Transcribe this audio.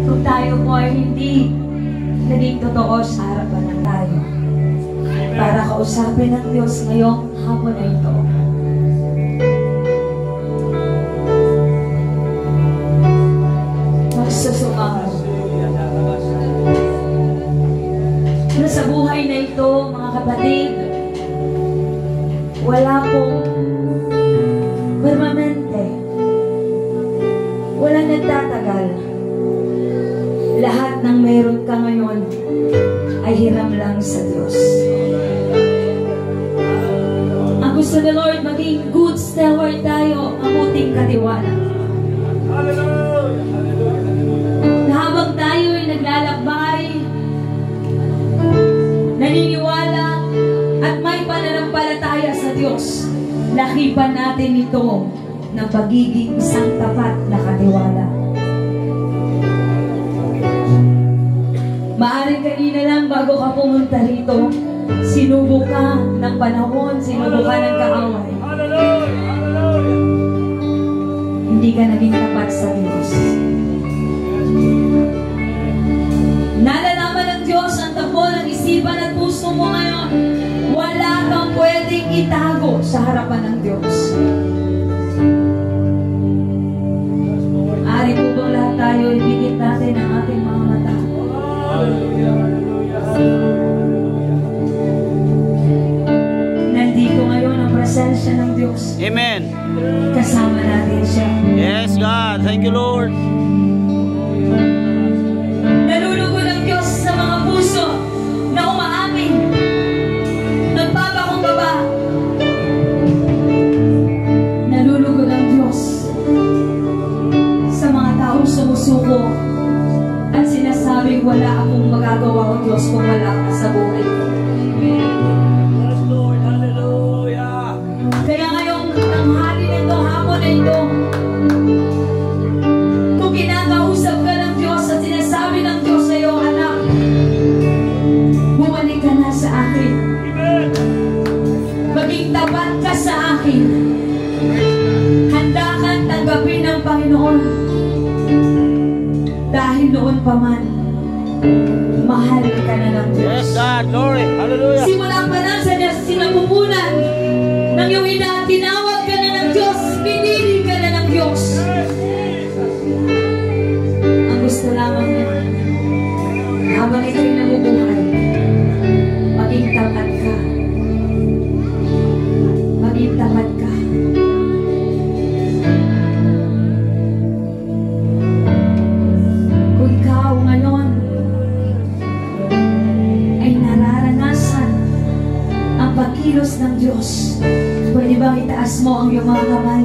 Kung tayo po ay hindi naging totoo sa harapan ng tayo, para kausapin ng Diyos ngayong hapon na ito. Magsusumaw. Pero sa buhay na ito, mga kapatid, wala pong permanente. Walang nagtatagal. Lahat ng meron ka ngayon ay hiram lang sa Diyos. Ang gusto ng Lord, maging good steward tayo, mabuting katiwala. Na habang tayo ay naglalakbay, naniniwala at may pananampalataya sa Diyos, lakipan natin ito ng pagiging isang tapat na katiwala. Maaring kanina lang bago ka pumunta rito, sinubok ka ng panahon, sinubok ka ng kaaway. Hindi ka naging tapat sa Diyos. Nalalaman ng Diyos ang takbo ng isipan at puso mo ngayon. Wala kang pwedeng itago sa harapan ng Diyos. Ari po bang lahat tayo ibigit natin ang ating mga mata? Nandito ngayon ang presensya ng Diyos. Amen. Kasama natin siya. Yes, God. Thank you, Lord. Nalulugo ng Diyos sa mga puso na umaamin, nagpapakumbaba. Nalulugo ng Diyos sa mga taong sumusuko at sinasabing wala akong magagawa o Diyos kung wala ka sa buhay ko. Yes, Lord. Hallelujah. Kaya ngayong tanghali nito, hapon na ito, kung kinakausap ka ng Diyos at sinasabi ng Diyos sa iyo, anak, bumalik ka na sa akin. Maging tapat ka sa akin. Handa kang tanggapin ng Panginoon. Dahil noon pa man, mahal ka na ng Diyos. Yes, God. Glory. Hallelujah. Simula pa lang sa sinapupunan ng iyong ina, tinawag ka na ng Diyos, pinili ka na ng Diyos. Ang gusto lamang niya, habang ito'y nabubuhay, maging tapat ka. Maging tapat ka. Kung ikaw ngayon ay nararanasan ang pagkilos ng Diyos, pwede bang itaas mo ang iyong mga kamay?